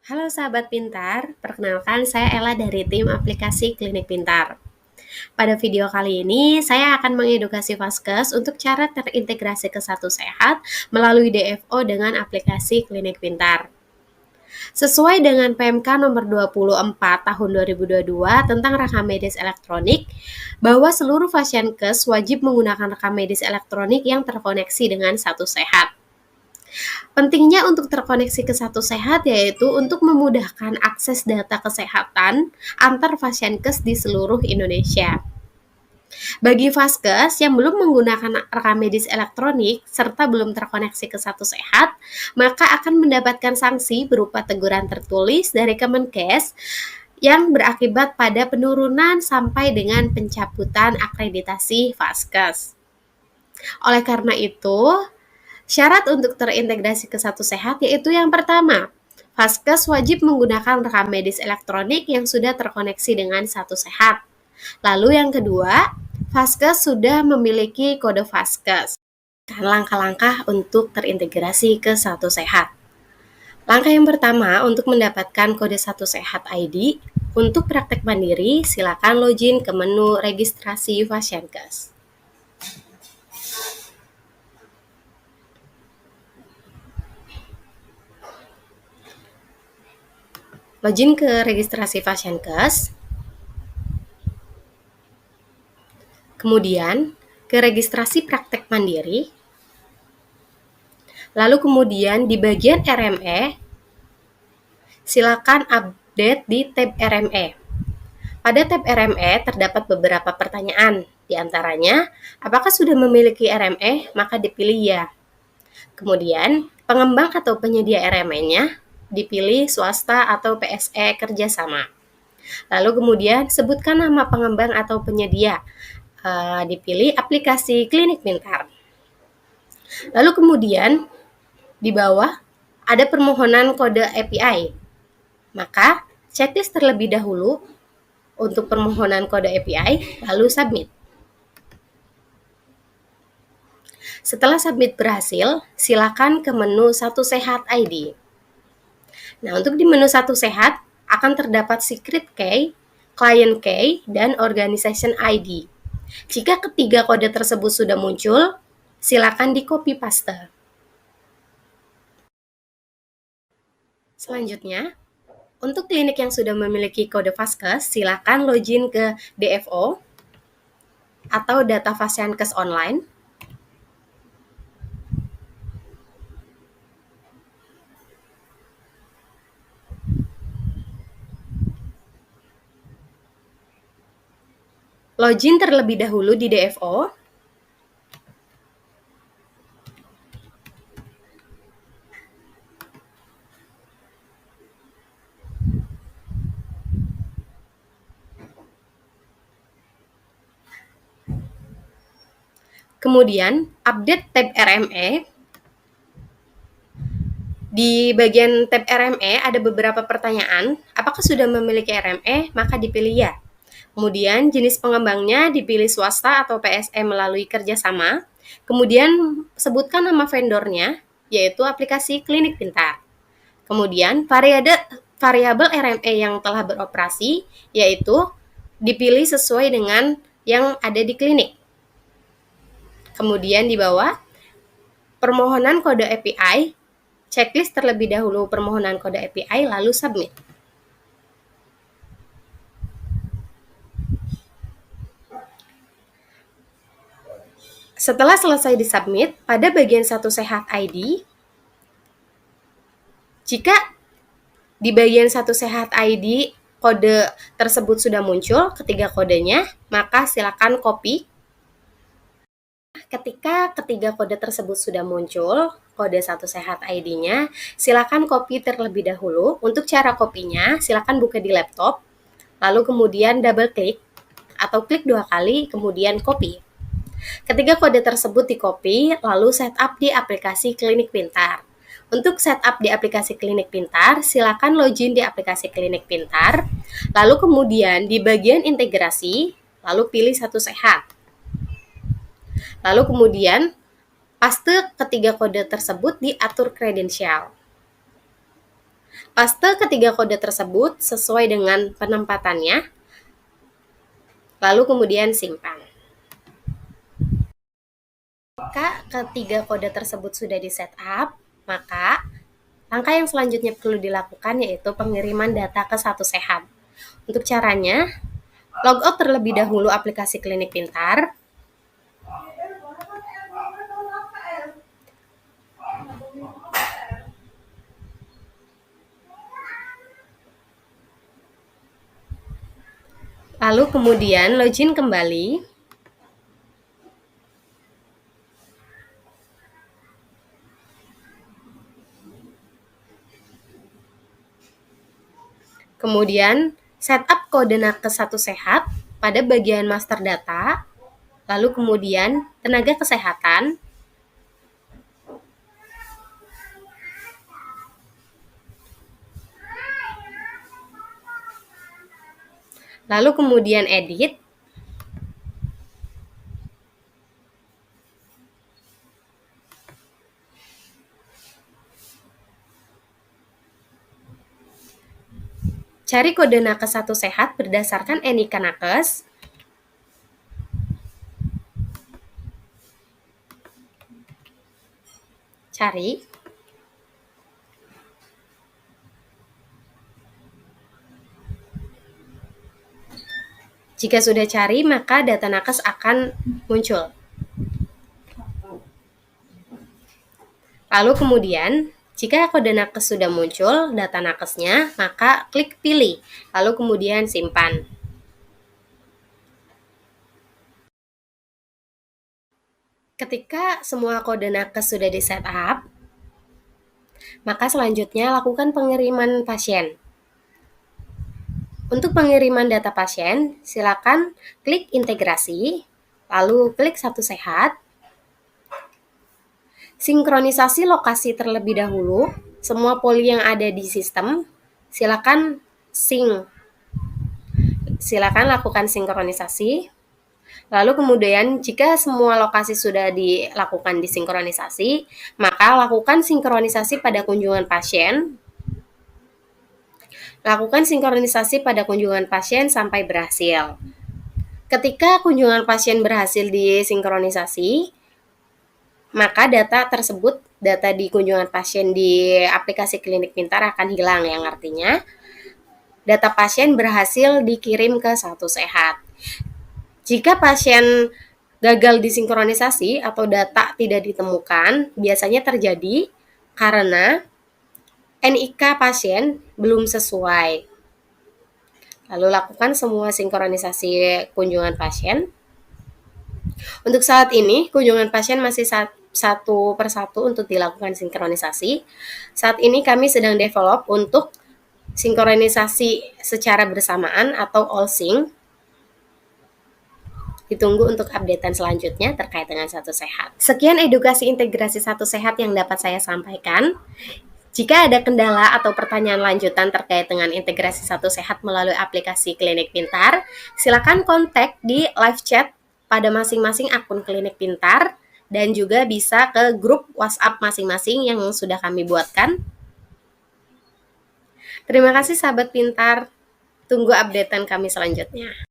Halo sahabat pintar, perkenalkan saya Ella dari tim aplikasi Klinik Pintar. Pada video kali ini, saya akan mengedukasi Vaskes untuk cara terintegrasi ke Satu Sehat melalui DFO dengan aplikasi Klinik Pintar. Sesuai dengan PMK nomor 24 tahun 2022 tentang rekam medis elektronik, bahwa seluruh Fasienkes wajib menggunakan rekam medis elektronik yang terkoneksi dengan Satu Sehat. Pentingnya untuk terkoneksi ke Satu Sehat yaitu untuk memudahkan akses data kesehatan antar Fasienkes di seluruh Indonesia. Bagi Vaskes yang belum menggunakan rekam medis elektronik serta belum terkoneksi ke Satu Sehat, maka akan mendapatkan sanksi berupa teguran tertulis dari Kemenkes yang berakibat pada penurunan sampai dengan pencabutan akreditasi Vaskes. Oleh karena itu, syarat untuk terintegrasi ke Satu Sehat yaitu yang pertama, Vaskes wajib menggunakan rekam medis elektronik yang sudah terkoneksi dengan Satu Sehat. Lalu yang kedua, Vaskes sudah memiliki kode Vaskes. Langkah-langkah untuk terintegrasi ke Satu Sehat. Langkah yang pertama untuk mendapatkan kode Satu Sehat ID, untuk praktek mandiri silakan login ke menu registrasi Fasienkes. Login ke registrasi Fasienkes, kemudian ke registrasi praktek mandiri, lalu kemudian di bagian RME, silakan update di tab RME. Pada tab RME terdapat beberapa pertanyaan, di antaranya, apakah sudah memiliki RME, maka dipilih ya. Kemudian, pengembang atau penyedia RME-nya dipilih swasta atau PSE kerjasama. Lalu kemudian, sebutkan nama pengembang atau penyedia, dipilih aplikasi Klinik Pintar. Lalu kemudian di bawah ada permohonan kode API. Maka checklist terlebih dahulu untuk permohonan kode API, lalu submit. Setelah submit berhasil, silakan ke menu Satu Sehat ID. Nah, untuk di menu Satu Sehat akan terdapat secret key, client key, dan organization ID. Jika ketiga kode tersebut sudah muncul, silakan di copy paste. Selanjutnya, untuk klinik yang sudah memiliki kode Vaskes, silakan login ke DFO atau data Fasienkes online. Login terlebih dahulu di DFO. Kemudian, update tab RME. Di bagian tab RME ada beberapa pertanyaan. Apakah sudah memiliki RME? Maka dipilih ya. Kemudian, jenis pengembangnya dipilih swasta atau PSE melalui kerjasama. Kemudian, sebutkan nama vendornya, yaitu aplikasi Klinik Pintar. Kemudian, variabel RME yang telah beroperasi, yaitu dipilih sesuai dengan yang ada di klinik. Kemudian di bawah, permohonan kode API, checklist terlebih dahulu permohonan kode API, lalu submit. Setelah selesai disubmit, pada bagian Satu Sehat ID, jika di bagian Satu Sehat ID kode tersebut sudah muncul, ketiga kodenya, maka silakan copy. Ketika ketiga kode tersebut sudah muncul, kode Satu Sehat ID-nya, silakan copy terlebih dahulu. Untuk cara kopinya, silakan buka di laptop, lalu kemudian double klik atau klik 2 kali, kemudian copy. Ketika kode tersebut di-copy, lalu setup di aplikasi Klinik Pintar. Untuk setup di aplikasi Klinik Pintar, silakan login di aplikasi Klinik Pintar, lalu kemudian di bagian integrasi, lalu pilih Satu Sehat. Lalu kemudian paste ketiga kode tersebut diatur kredensial. Paste ketiga kode tersebut sesuai dengan penempatannya, lalu kemudian simpan. Jika ketiga kode tersebut sudah di-setup, maka langkah yang selanjutnya perlu dilakukan yaitu pengiriman data ke Satu Sehat. Untuk caranya, logout terlebih dahulu aplikasi Klinik Pintar. Lalu kemudian login kembali. Kemudian setup kode nakes Satu Sehat pada bagian master data, lalu kemudian tenaga kesehatan, lalu kemudian edit, cari kode nakes Satu Sehat berdasarkan NIK nakes, cari, jika sudah cari maka data nakes akan muncul. Lalu kemudian jika kode nakes sudah muncul data nakesnya, maka klik pilih, lalu kemudian simpan. Ketika semua kode nakes sudah di-setup, maka selanjutnya lakukan pengiriman pasien. Untuk pengiriman data pasien, silakan klik integrasi, lalu klik Satu Sehat, sinkronisasi lokasi terlebih dahulu. Semua poli yang ada di sistem, silakan lakukan sinkronisasi. Lalu kemudian jika semua lokasi sudah dilakukan disinkronisasi, maka lakukan sinkronisasi pada kunjungan pasien. Lakukan sinkronisasi pada kunjungan pasien sampai berhasil. Ketika kunjungan pasien berhasil disinkronisasi, maka data di kunjungan pasien di aplikasi Klinik Pintar akan hilang, yang artinya data pasien berhasil dikirim ke Satu Sehat. Jika pasien gagal disinkronisasi atau data tidak ditemukan, biasanya terjadi karena NIK pasien belum sesuai. Lalu lakukan semua sinkronisasi kunjungan pasien. Untuk saat ini, kunjungan pasien masih satu persatu untuk dilakukan sinkronisasi. Saat ini kami sedang develop untuk sinkronisasi secara bersamaan atau all sync. Ditunggu untuk updatean selanjutnya terkait dengan Satu Sehat. Sekian edukasi integrasi Satu Sehat yang dapat saya sampaikan. Jika ada kendala atau pertanyaan lanjutan terkait dengan integrasi Satu Sehat melalui aplikasi Klinik Pintar, silakan kontak di live chat pada masing-masing akun Klinik Pintar dan juga bisa ke grup WhatsApp masing-masing yang sudah kami buatkan. Terima kasih sahabat pintar, tunggu updatean kami selanjutnya.